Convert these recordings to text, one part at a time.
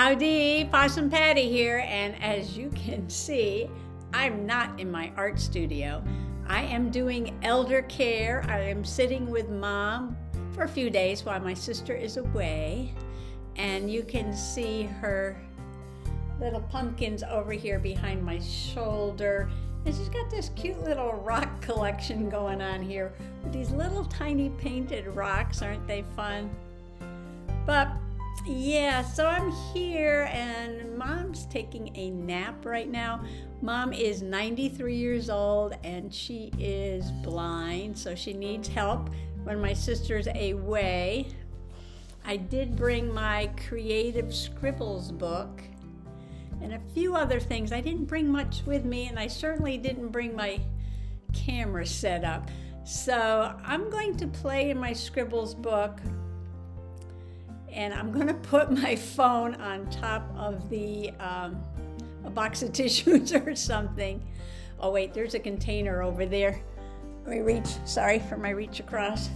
Howdy, Possum Patty here, and as you can see, I'm not in my art studio. I am doing elder care. I am sitting with Mom for a few days while my sister is away, and you can see her little pumpkins over here behind my shoulder. And she's got this cute little rock collection going on here with these little tiny painted rocks. Aren't they fun? But yeah, so I'm here and Mom's taking a nap right now. Mom is 93 years old and she is blind, so she needs help when my sister's away. I did bring my Creative Scribbles book and a few other things. I didn't bring much with me, and I certainly didn't bring my camera set up. So I'm going to play in my Scribbles book, and I'm going to put my phone on top of the a box of tissues or something. Oh wait, there's a container over there. Let me reach, sorry for my reach across.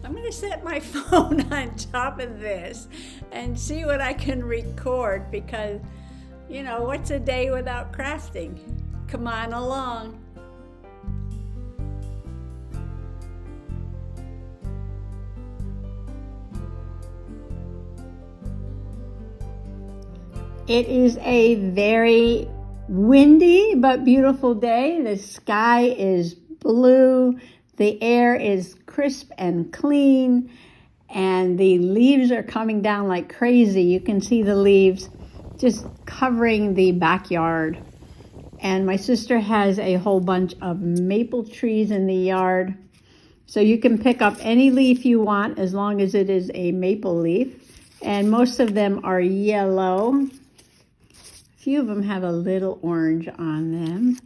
I'm going to set my phone on top of this and see what I can record, because, you know, what's a day without crafting? Come on along. It is a very windy but beautiful day. The sky is blue, the air is crisp and clean, and the leaves are coming down like crazy. You can see the leaves just covering the backyard. And my sister has a whole bunch of maple trees in the yard. So you can pick up any leaf you want as long as it is a maple leaf. And most of them are yellow. A few of them have a little orange on them.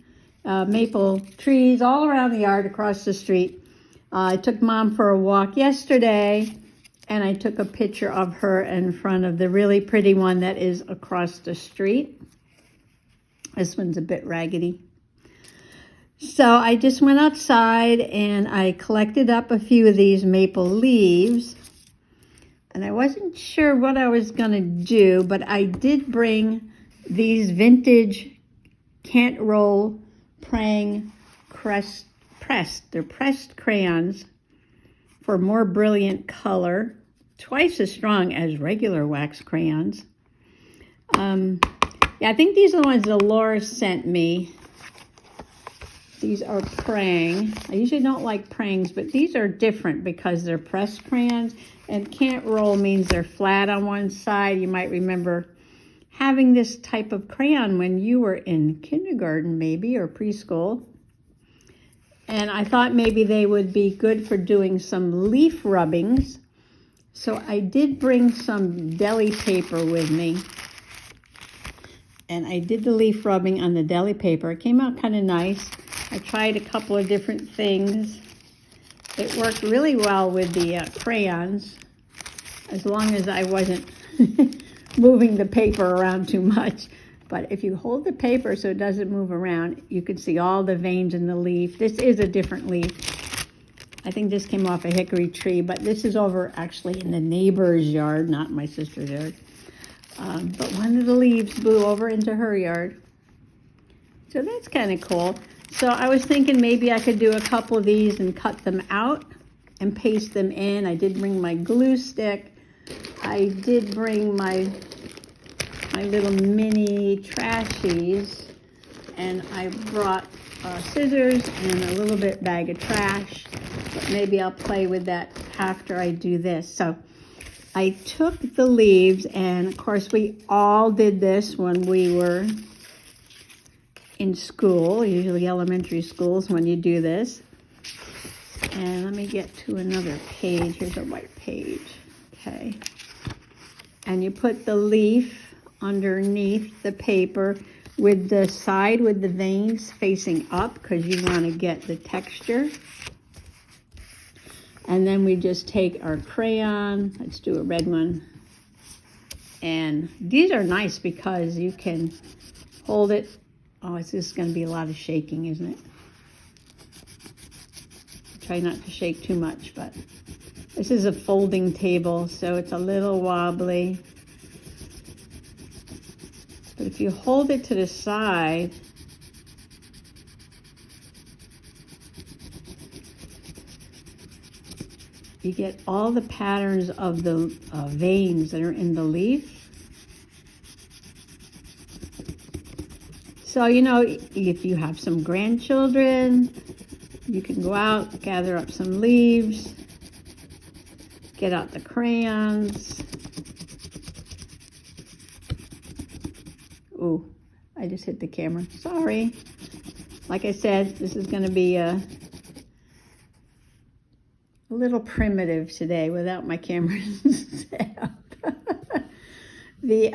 Maple trees all around the yard across the street. I took Mom for a walk yesterday, and I took a picture of her in front of the really pretty one that is across the street. This one's a bit raggedy. So I just went outside and I collected up a few of these maple leaves. And I wasn't sure what I was going to do, but I did bring these vintage Can't Roll Prang pressed. They're pressed crayons for more brilliant color, twice as strong as regular wax crayons. Yeah, I think these are the ones Dolores sent me. These are Prang. I usually don't like Prangs, but these are different because they're pressed crayons, and Can't Roll means they're flat on one side. You might remember having this type of crayon when you were in kindergarten maybe, or preschool. And I thought maybe they would be good for doing some leaf rubbings. So I did bring some deli paper with me. And I did the leaf rubbing on the deli paper. It came out kind of nice. I tried a couple of different things. It worked really well with the crayons, as long as I wasn't moving the paper around too much. But if you hold the paper so it doesn't move around, you can see all the veins in the leaf. This is a different leaf. I think this came off a hickory tree, but this is over actually in the neighbor's yard, not my sister's yard. But one of the leaves blew over into her yard. So that's kind of cool. So I was thinking maybe I could do a couple of these and cut them out and paste them in. I did bring my glue stick. I did bring my little mini trashies, and I brought scissors and a little bit bag of trash, but maybe I'll play with that after I do this. So I took the leaves, and of course we all did this when we were in school, usually elementary schools when you do this. And let me get to another page. Here's a white page. Okay. And you put the leaf underneath the paper with the side with the veins facing up, because you want to get the texture. And then we just take our crayon. Let's do a red one. And these are nice because you can hold it. Oh, it's just going to be a lot of shaking, isn't it? Try not to shake too much, but this is a folding table, so it's a little wobbly. But if you hold it to the side, you get all the patterns of the veins that are in the leaf. So, you know, if you have some grandchildren, you can go out, gather up some leaves, get out the crayons. Ooh, I just hit the camera. Sorry. Like I said, this is going to be a little primitive today without my camera set up. The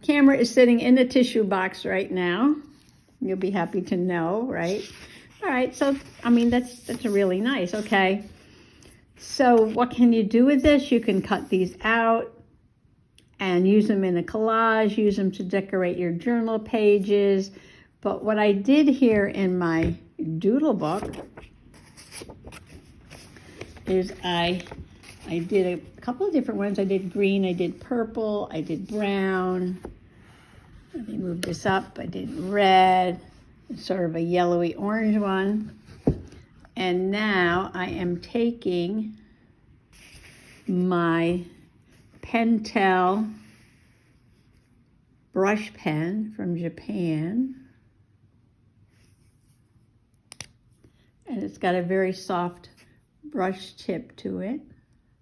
camera is sitting in the tissue box right now. You'll be happy to know, right? All right, so, I mean, that's really nice, okay. So what can you do with this? You can cut these out and use them in a collage, use them to decorate your journal pages. But what I did here in my doodle book is I did a couple of different ones. I did green, I did purple, I did brown. Let me move this up. I did red, sort of a yellowy orange one. And now I am taking my Pentel brush pen from Japan. And it's got a very soft brush tip to it.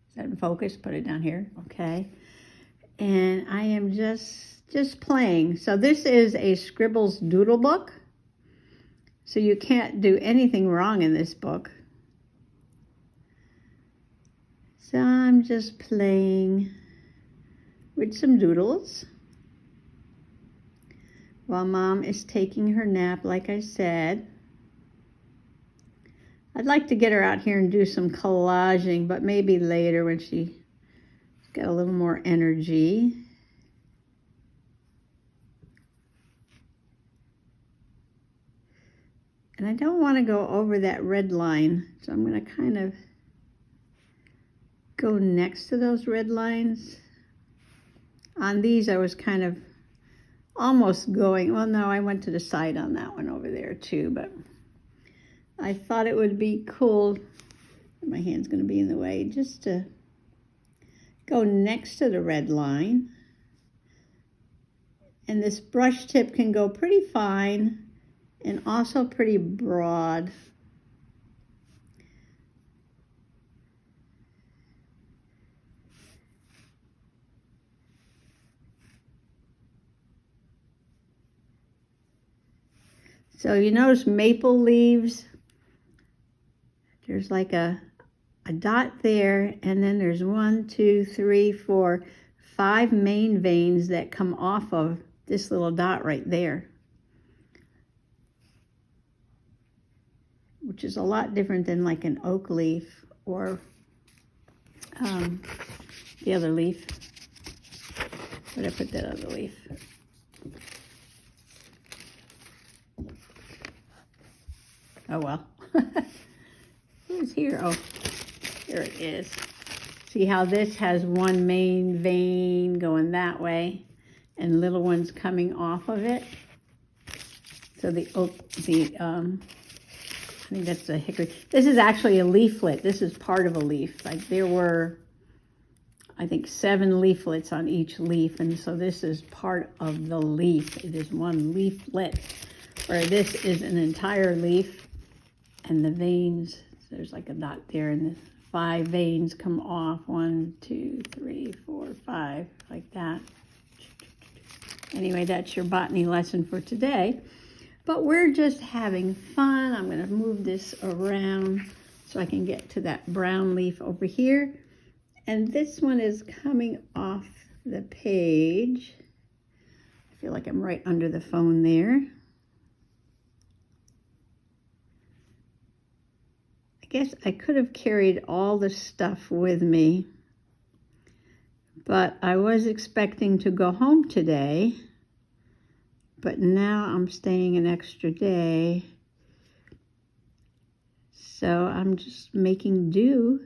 Is that in focus? Put it down here. Okay. And I am just playing. So this is a Scribbles doodle book. So you can't do anything wrong in this book. So I'm just playing with some doodles while Mom is taking her nap, like I said. I'd like to get her out here and do some collaging, but maybe later when she's got a little more energy. And I don't want to go over that red line, so I'm going to kind of go next to those red lines. On these, I was kind of almost going, well, no, I went to the side on that one over there too, but I thought it would be cool, my hand's going to be in the way, just to go next to the red line. And this brush tip can go pretty fine and also pretty broad. So you notice maple leaves, there's like a dot there, and then there's 1, 2, 3, 4, 5 main veins that come off of this little dot right there, which is a lot different than like an oak leaf or the other leaf. Where did I put that other leaf? Oh well. Who's here? Oh, here it is. See how this has one main vein going that way and little ones coming off of it? So the oak, I think that's the hickory. This is actually a leaflet. This is part of a leaf. Like there were, I think, 7 leaflets on each leaf. And so this is part of the leaf. It is one leaflet, where this is an entire leaf. And the veins, there's like a dot there, and the 5 veins come off. 1, 2, 3, 4, 5, like that. Anyway, that's your botany lesson for today. But we're just having fun. I'm going to move this around so I can get to that brown leaf over here. And this one is coming off the page. I feel like I'm right under the phone there. I guess I could have carried all the stuff with me, but I was expecting to go home today, but now I'm staying an extra day, so I'm just making do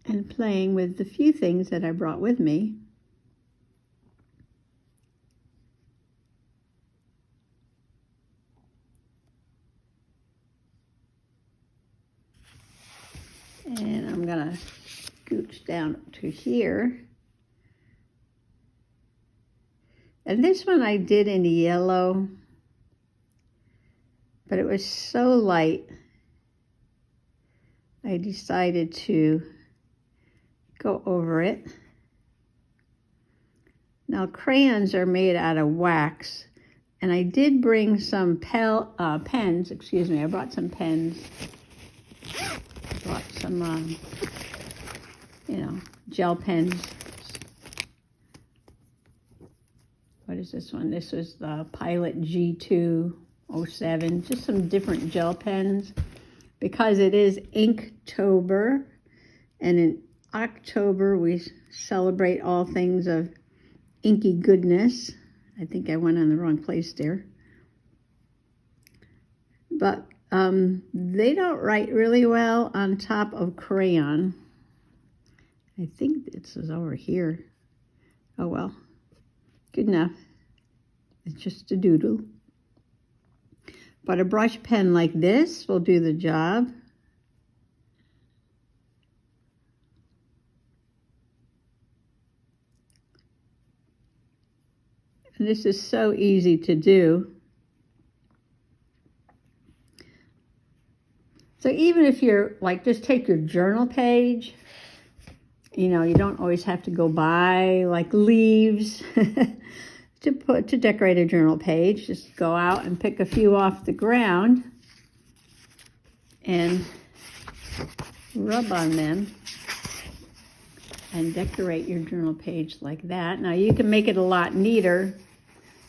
and playing with the few things that I brought with me. And I'm gonna scooch down to here. And this one I did in yellow, but it was so light, I decided to go over it. Now crayons are made out of wax, and I did bring some pens, excuse me, I brought some pens. I brought some, gel pens. What is this one? This was the Pilot G207, just some different gel pens, because it is Inktober, and in October we celebrate all things of inky goodness. I think I went on the wrong place there. But they don't write really well on top of crayon. I think this is over here. Oh well, good enough. It's just a doodle. But a brush pen like this will do the job. And this is so easy to do. So even if you're like, just take your journal page, you don't always have to go buy like leaves to decorate a journal page. Just go out and pick a few off the ground and rub on them and decorate your journal page like that. Now you can make it a lot neater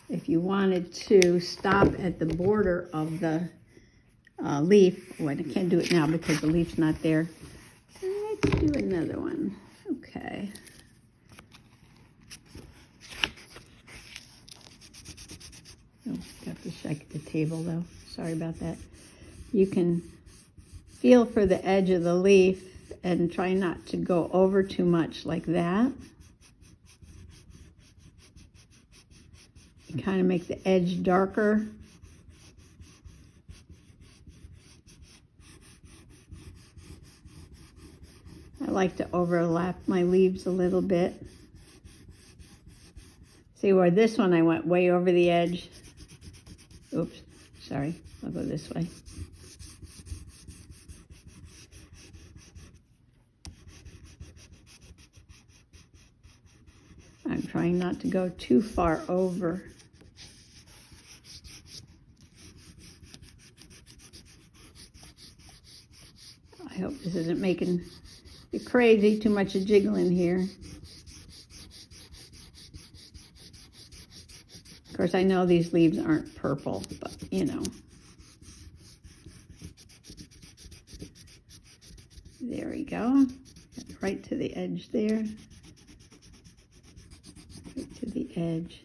if you wanted to stop at the border of the leaf. Oh, I can't do it now because the leaf's not there. Let's do another one. Okay. Oh, got to shake the table though. Sorry about that. You can feel for the edge of the leaf and try not to go over too much like that. You kind of make the edge darker. I like to overlap my leaves a little bit. See where this one I went way over the edge. Oops, sorry, I'll go this way. I'm trying not to go too far over. I hope this isn't making you crazy, too much jiggling here. Of course, I know these leaves aren't purple, but There we go. Right to the edge there. Right to the edge.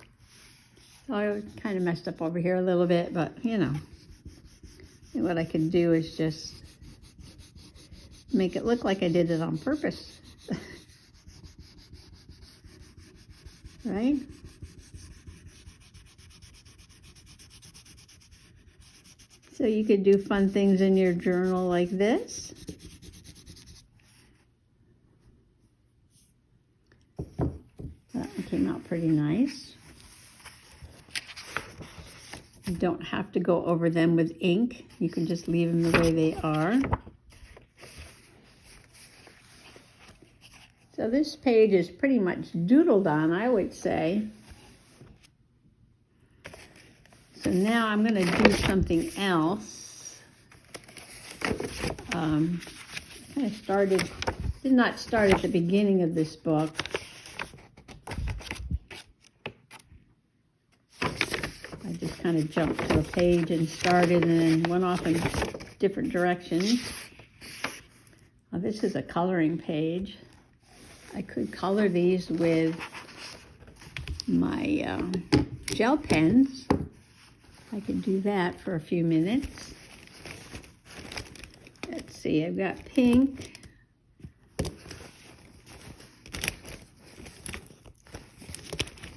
So I kind of messed up over here a little bit, but and what I can do is just make it look like I did it on purpose. Right? So you could do fun things in your journal like this. That one came out pretty nice. You don't have to go over them with ink. You can just leave them the way they are. So this page is pretty much doodled on, I would say. So now I'm going to do something else. Did not start at the beginning of this book. I just kind of jumped to a page and started and then went off in different directions. Well, this is a coloring page. I could color these with my gel pens. I could do that for a few minutes. Let's see, I've got pink.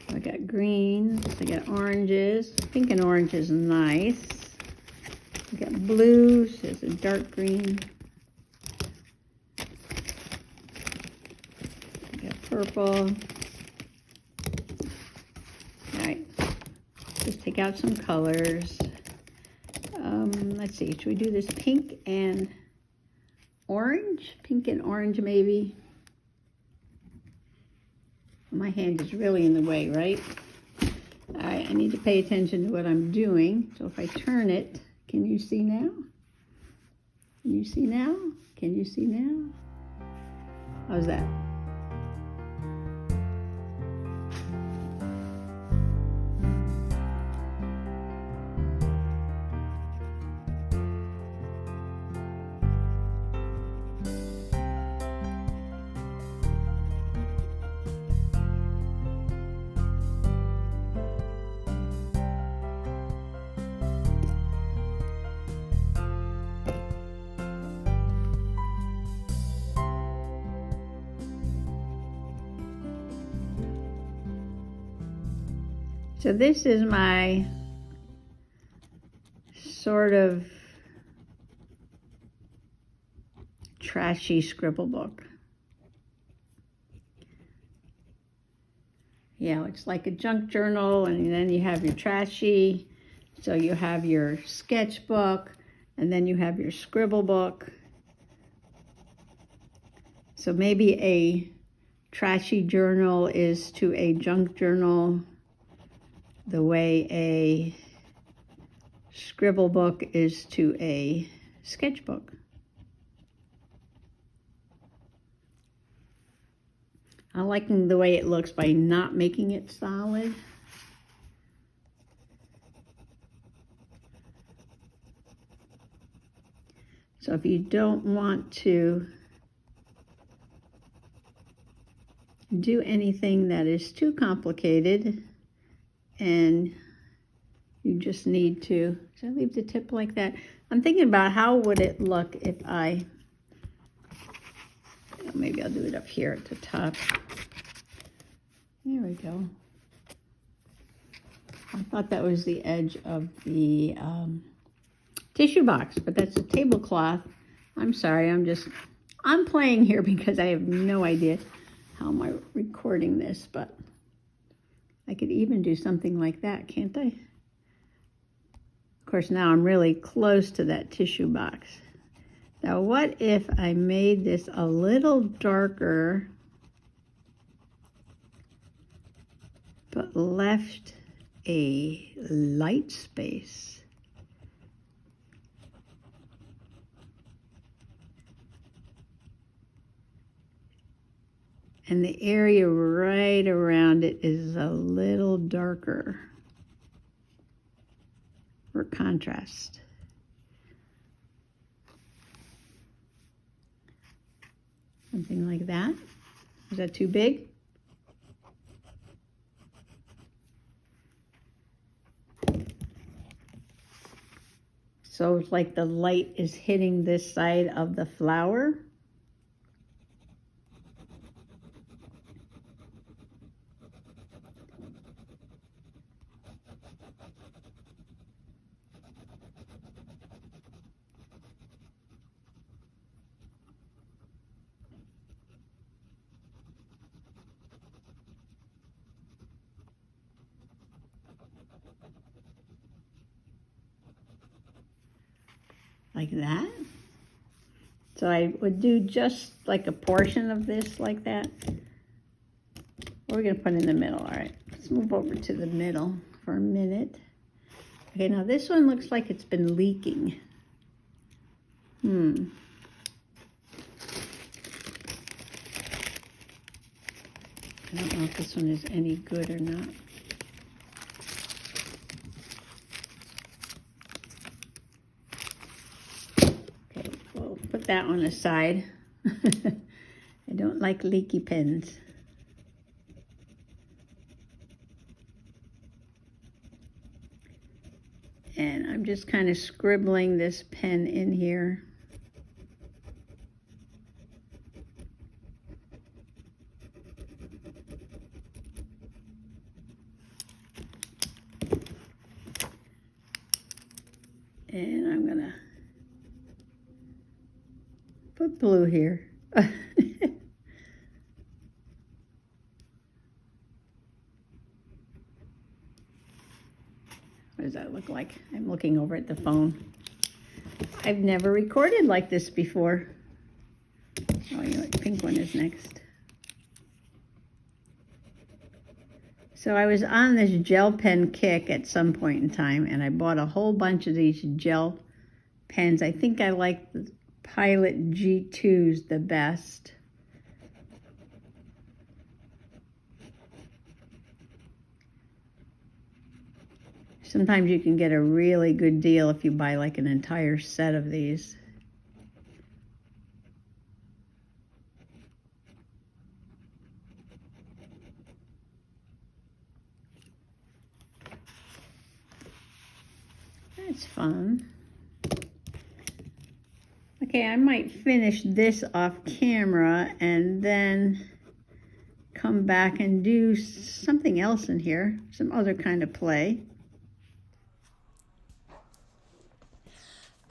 I got greens, I got oranges. Pink and orange is nice. I got blues, there's a dark green. purple. All right, just take out some colors. Let's see, should we do this pink and orange? Pink and orange, maybe. My hand is really in the way, right? All right, I need to pay attention to what I'm doing. So if I turn it, can you see now? Can you see now? Can you see now? How's that? So this is my sort of trashy scribble book. Yeah, it's like a junk journal, and then you have your trashy. So you have your sketchbook, and then you have your scribble book. So maybe a trashy journal is to a junk journal the way a scribble book is to a sketchbook. I'm liking the way it looks by not making it solid. So if you don't want to do anything that is too complicated, and you just need to, should I leave the tip like that? I'm thinking about how would it look if I, maybe I'll do it up here at the top. There we go. I thought that was the edge of the tissue box, but that's a tablecloth. I'm sorry, I'm playing here because I have no idea how am I recording this, but I could even do something like that, can't I? Of course, now I'm really close to that tissue box. Now, what if I made this a little darker, but left a light space? And the area right around it is a little darker for contrast. Something like that. Is that too big? So it's like the light is hitting this side of the flower. Like that. So I would do just like a portion of this like that. We're going to put in the middle. All right, let's move over to the middle for a minute. Okay, now this one looks like it's been leaking. I don't know if this one is any good or not. Okay, we'll put that one aside. I don't like leaky pens. And I'm just kind of scribbling this pen in here. And I'm gonna put blue here. What does that look like? I'm looking over at the phone. I've never recorded like this before. Oh, you know what? Pink one is next. So I was on this gel pen kick at some point in time, and I bought a whole bunch of these gel pens. I think I like the Pilot G2s the best. Sometimes you can get a really good deal if you buy like an entire set of these. That's fun. Okay, I might finish this off camera and then come back and do something else in here, some other kind of play.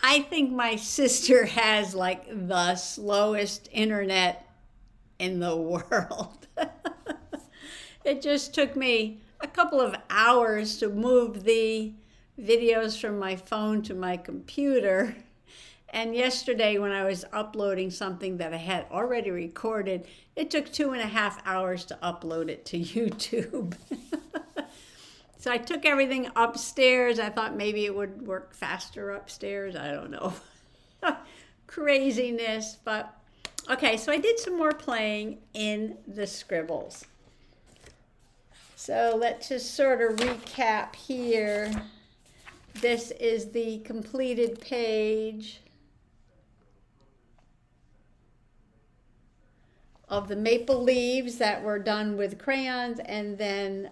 I think my sister has like the slowest internet in the world. It just took me a couple of hours to move the videos from my phone to my computer. And yesterday when I was uploading something that I had already recorded, it took 2.5 hours to upload it to YouTube. So I took everything upstairs. I thought maybe it would work faster upstairs. I don't know. Craziness. But okay, so I did some more playing in the scribbles. So let's just sort of recap here. This is the completed page of the maple leaves that were done with crayons, and then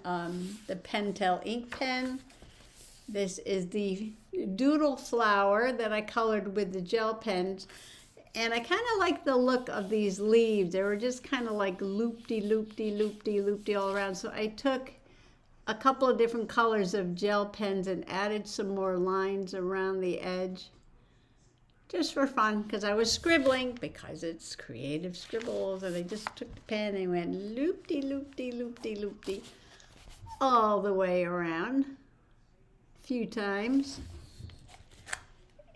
the Pentel ink pen. This is the Doodle flower that I colored with the gel pens. And I kind of like the look of these leaves. They were just kind of like loopty all around. So I took a couple of different colors of gel pens and added some more lines around the edge. Just for fun, because I was scribbling, because it's creative scribbles, and I just took the pen and went loopty all the way around a few times.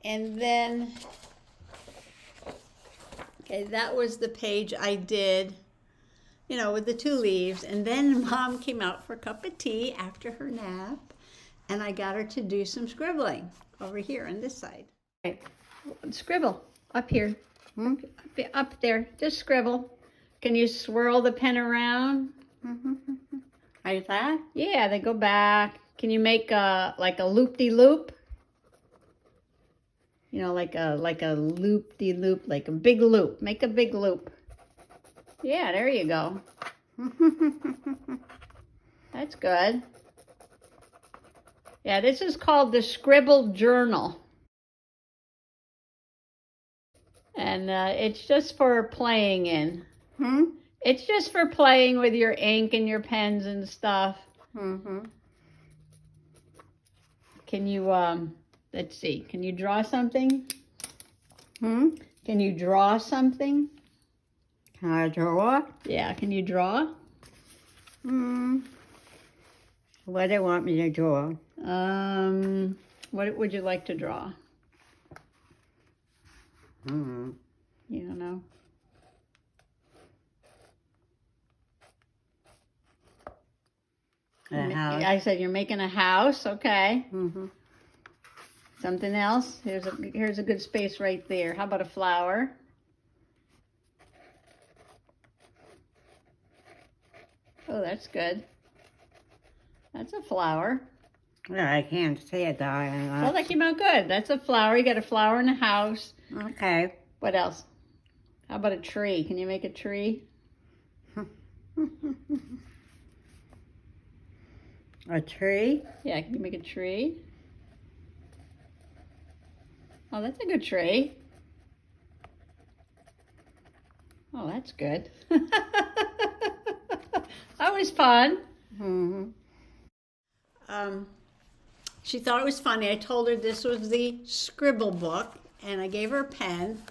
And then, okay, that was the page I did, you know, with the 2 leaves. And then Mom came out for a cup of tea after her nap, and I got her to do some scribbling over here on this side. Okay. Scribble up here, up there, just scribble. Can you swirl the pen around? Like that? Yeah, they go back. Can you make like a loop-de-loop? You know, like a loop-de-loop, like a big loop. Make a big loop. Yeah, there you go. That's good. Yeah, this is called the Scribble Journal. And it's just for playing in. It's just for playing with your ink and your pens and stuff. Can you, let's see, can you draw something? Can you draw something? Can I draw? Yeah, can you draw? What do you want me to draw? What would you like to draw? You don't know. A house. I said you're making a house, okay. Something else? Here's a good space right there. How about a flower? Oh, that's good. That's a flower. Yeah, I can't see it though. Well, that came out good. That's a flower. You got a flower in a house. Okay. What else? How about a tree? Can you make a tree? A tree? Yeah, can you make a tree? Oh, that's a good tree. Oh, that's good. That was fun. She thought it was funny. I told her this was the scribble book, and I gave her a pen.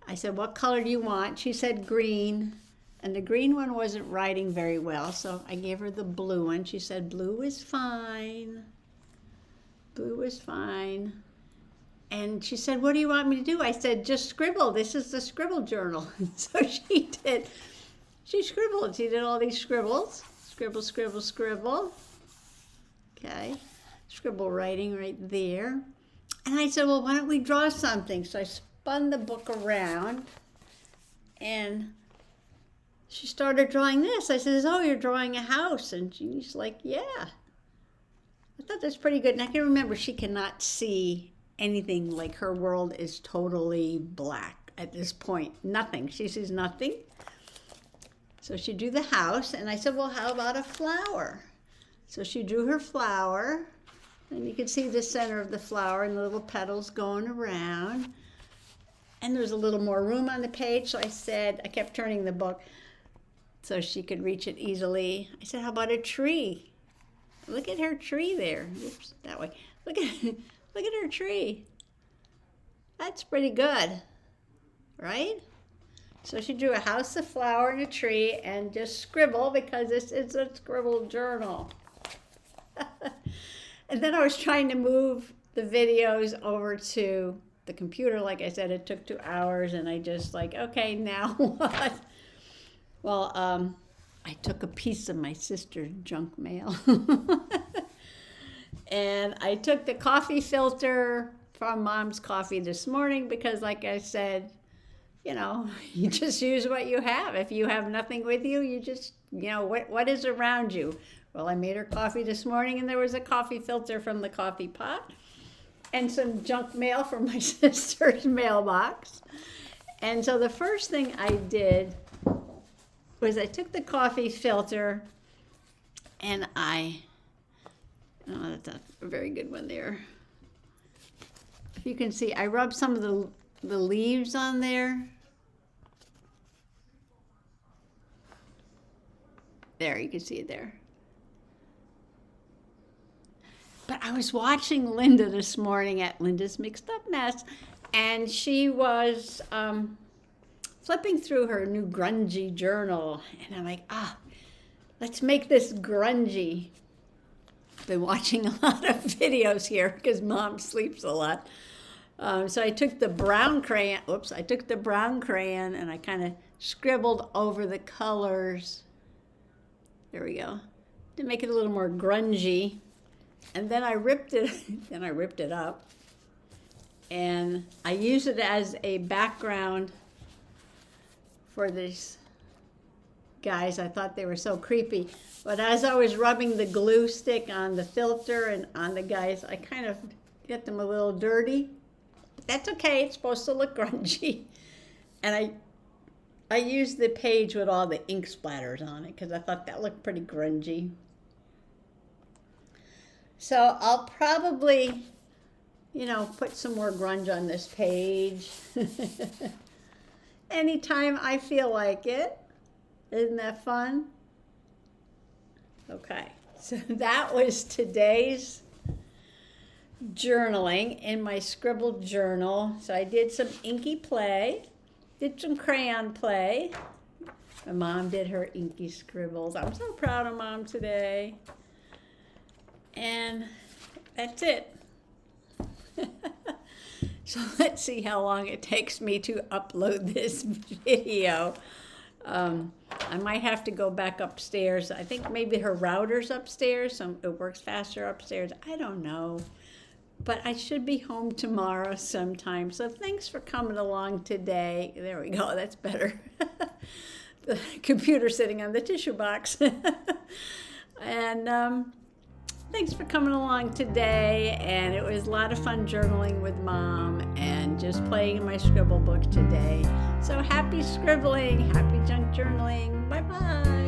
I said, what color do you want? She said green, and the green one wasn't writing very well, so I gave her the blue one. She said blue is fine. Blue was fine. And she said, what do you want me to do? I said, just scribble. This is the scribble journal. So she did. She scribbled. She did all these scribbles. Scribble, scribble, scribble. Okay. Scribble writing right there. And I said, well, why don't we draw something? So I spun the book around, and she started drawing this. I said, oh, you're drawing a house. And she's like, yeah. I thought that's pretty good. And I can remember she cannot see anything. Like, her world is totally black at this point. Nothing. She sees nothing. So she drew the house, and I said, well, how about a flower? So she drew her flower, and you can see the center of the flower and the little petals going around. And there's a little more room on the page, so I said, I kept turning the book so she could reach it easily. I said, how about a tree? Look at her tree there. Oops, that way. Look at her tree. That's pretty good, right? So she drew a house, a flower, and a tree, and just scribble, because this is a scribble journal. And then I was trying to move the videos over to the computer. Like I said, it took 2 hours, and I just like, okay, now what? Well, I took a piece of my sister's junk mail. And I took the coffee filter from Mom's coffee this morning because, like I said, you know, you just use what you have. If you have nothing with you, you just, you know, what is around you? Well, I made her coffee this morning, and there was a coffee filter from the coffee pot and some junk mail from my sister's mailbox. And so the first thing I did was I took the coffee filter, and oh, that's not a very good one there. If you can see, I rubbed some of the leaves on there. There, you can see it there. But I was watching Linda this morning at Linda's Mixed Up Mess, and she was flipping through her new grungy journal, and I'm like, let's make this grungy. I've been watching a lot of videos here because Mom sleeps a lot. So I took the brown crayon, and I kind of scribbled over the colors. There we go. To make it a little more grungy. And then I ripped it up. And I used it as a background for these guys. I thought they were so creepy. But as I was rubbing the glue stick on the filter and on the guys, I kind of get them a little dirty. That's okay, it's supposed to look grungy. And I used the page with all the ink splatters on it because I thought that looked pretty grungy. So I'll probably, you know, put some more grunge on this page. Anytime I feel like it. Isn't that fun? Okay, so that was today's journaling in my scribbled journal. So I did some inky play, did some crayon play. My mom did her inky scribbles. I'm so proud of Mom today. And that's it. So let's see how long it takes me to upload this video. I might have to go back upstairs. I think maybe her router's upstairs, so it works faster upstairs. I don't know. But I should be home tomorrow sometime. So thanks for coming along today. There we go. That's better. The computer sitting on the tissue box. And thanks for coming along today. And it was a lot of fun journaling with Mom and just playing in my scribble book today. So happy scribbling. Happy junk journaling. Bye-bye.